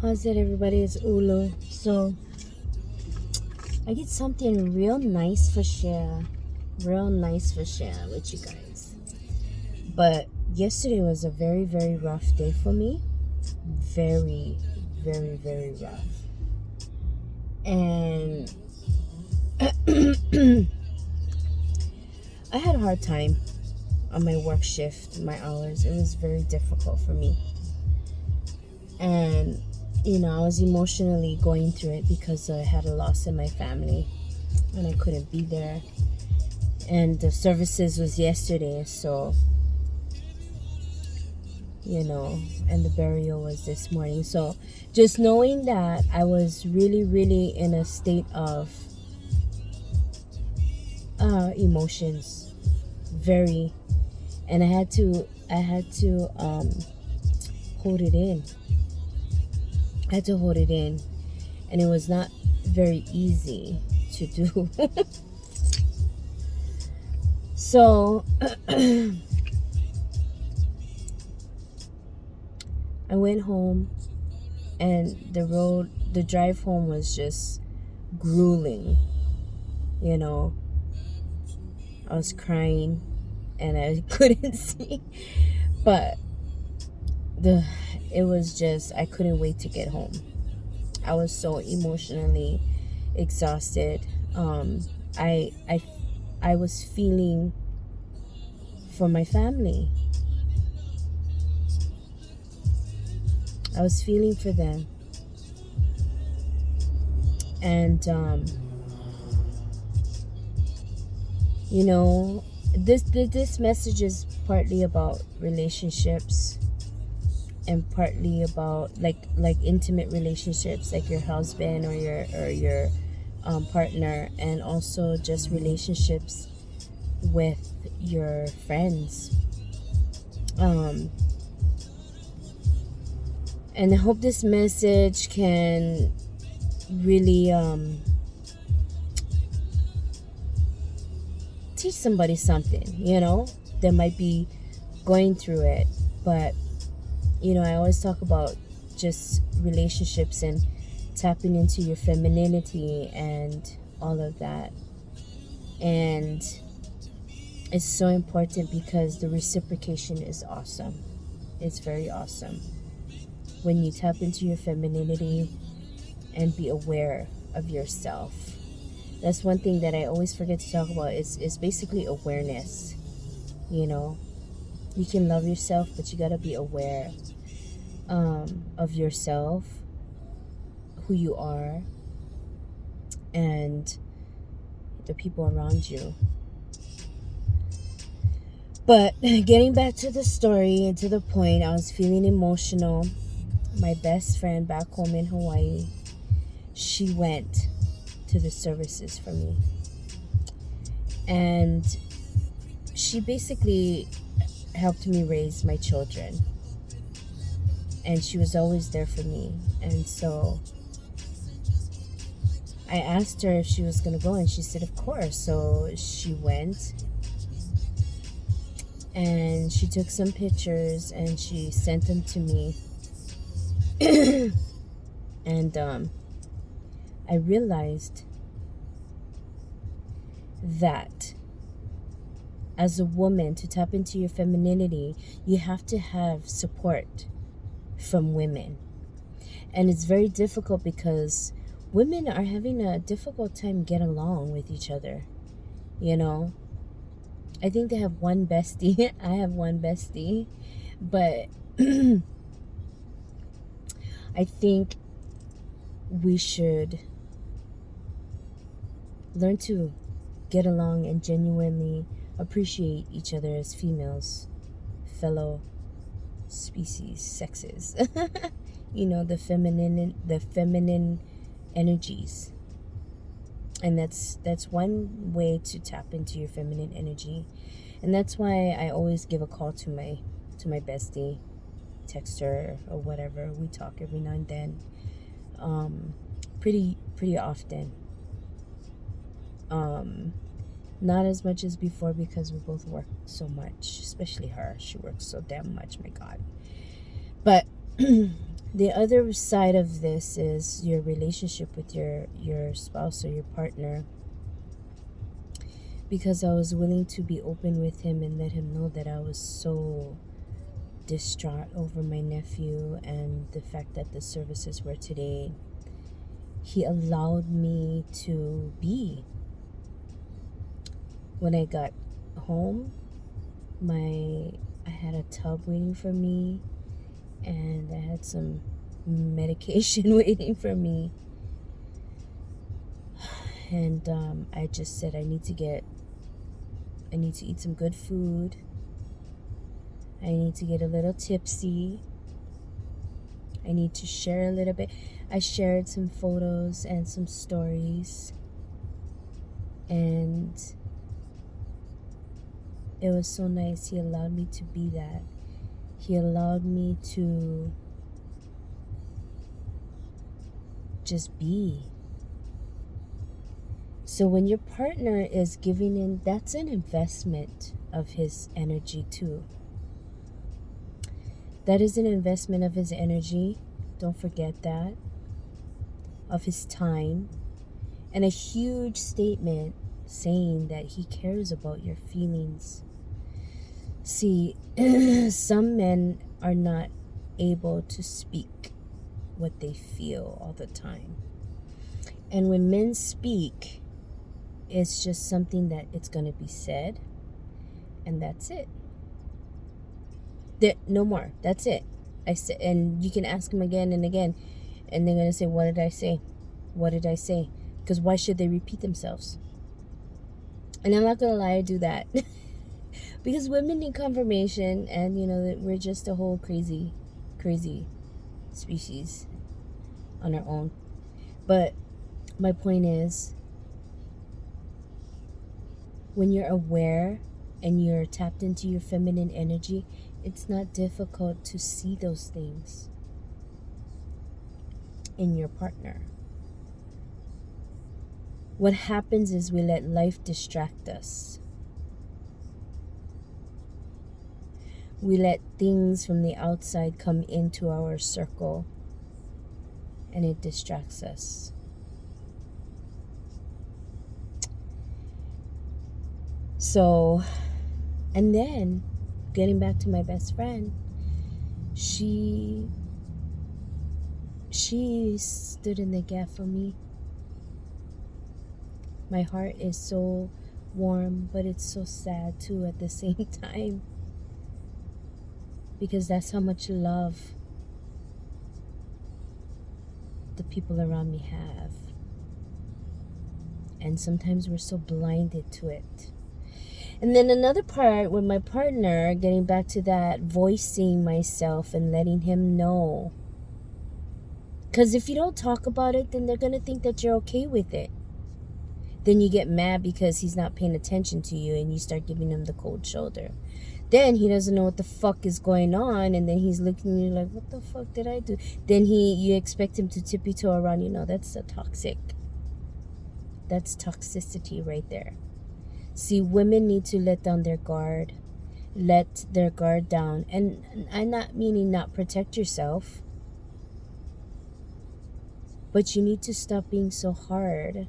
How's it, everybody? It's Ulu. So, I get something real nice for share. Real nice for share with you guys. But yesterday was a very, very rough day for me. Very, very, very rough. And I had a hard time on my work shift, my hours. It was very difficult for me. And I was emotionally going through it because I had a loss in my family and I couldn't be there. And the services was yesterday, so and the burial was this morning. So just knowing that I was really, really in a state of emotions, very, and I had to hold it in. I had to hold it in, and it was not very easy to do. So I went home, and the drive home was just grueling. I was crying and I couldn't see, but it was just, I couldn't wait to get home. I was so emotionally exhausted. I was feeling for my family. I was feeling for them. And this message is partly about relationships and partly about like intimate relationships, like your husband or your partner, and also just relationships with your friends. And I hope this message can really teach somebody something, that might be going through it. But I always talk about just relationships and tapping into your femininity and all of that. And it's so important because the reciprocation is awesome. It's very awesome when you tap into your femininity and be aware of yourself. That's one thing that I always forget to talk about. Is basically awareness. You can love yourself, but you gotta be aware of yourself, who you are, and the people around you. But getting back to the story and to the point, I was feeling emotional. My best friend back home in Hawaii, she went to the services for me. And she basically helped me raise my children. And she was always there for me. And so I asked her if she was going to go, and she said, of course. So she went. And she took some pictures and she sent them to me. And I realized that as a woman, to tap into your femininity, you have to have support from women. And it's very difficult because women are having a difficult time getting along with each other. I think they have one bestie. I have one bestie. But I think we should learn to get along and genuinely appreciate each other as females, fellow species, sexes. The feminine energies. And that's one way to tap into your feminine energy. And that's why I always give a call to my bestie, text her or whatever. We talk every now and then, pretty often. Not as much as before because we both work so much, especially her. She works so damn much, my God. But The other side of this is your relationship with your spouse or your partner, because I was willing to be open with him and let him know that I was so distraught over my nephew and the fact that the services were today. He allowed me to be. When I got home, I had a tub waiting for me, and I had some medication waiting for me, and I just said I need to eat some good food. I need to get a little tipsy. I need to share a little bit. I shared some photos and some stories, and it was so nice. He allowed me to be that. He allowed me to just be. So when your partner is giving in, that's an investment of his energy too. That is an investment of his energy. Don't forget that. Of his time. And a huge statement saying that he cares about your feelings. See, some men are not able to speak what they feel all the time. And when men speak, it's just something that it's going to be said, and that's it. No more. That's it. I said, and you can ask them again and again, and they're going to say, what did I say? What did I say? Because why should they repeat themselves? And I'm not going to lie, I do that. Because women need confirmation, and that we're just a whole crazy species on our own. But my point is, when you're aware and you're tapped into your feminine energy, it's not difficult to see those things in your partner. What happens is we let life distract us. We let things from the outside come into our circle, and it distracts us. So, and then, getting back to my best friend, she stood in the gap for me. My heart is so warm, but it's so sad too at the same time. Because that's how much love the people around me have. And sometimes we're so blinded to it. And then another part with my partner, getting back to that, voicing myself and letting him know. Because if you don't talk about it, then they're going to think that you're okay with it. Then you get mad because he's not paying attention to you, and you start giving him the cold shoulder. Then he doesn't know what the fuck is going on, and then he's looking at you like, what the fuck did I do? Then you expect him to tippy-toe around you. No, that's that's toxicity right there. See, women need to let down their guard. Let their guard down. And I'm not meaning not protect yourself, but you need to stop being so hard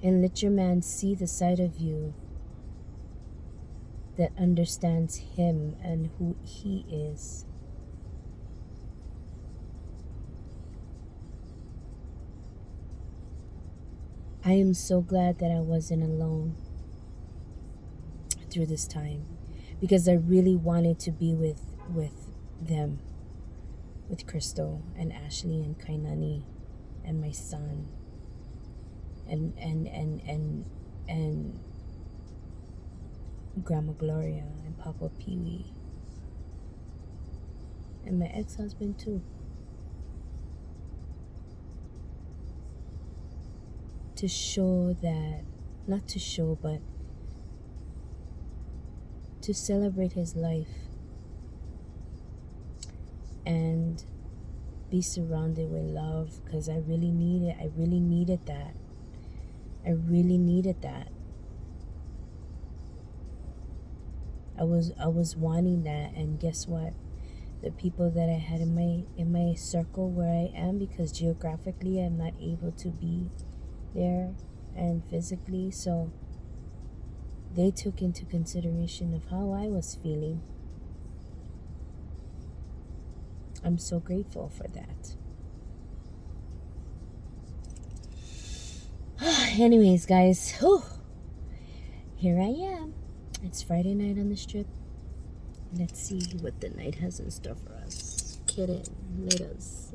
and let your man see the side of you that understands him and who he is. I am so glad that I wasn't alone through this time, because I really wanted to be with them, with Crystal and Ashley and Kainani and my son and Grandma Gloria and Papa Pee-wee and my ex-husband too. To show that, not to show, but to celebrate his life and be surrounded with love, because I really needed that. I really needed that. I was wanting that, and guess what? the people that I had in my circle where I am, because geographically I'm not able to be there and physically, so they took into consideration of how I was feeling. I'm so grateful for that. Anyways, guys, here I am. It's Friday night on the strip. Let's see what the night has in store for us. Kidding, let us.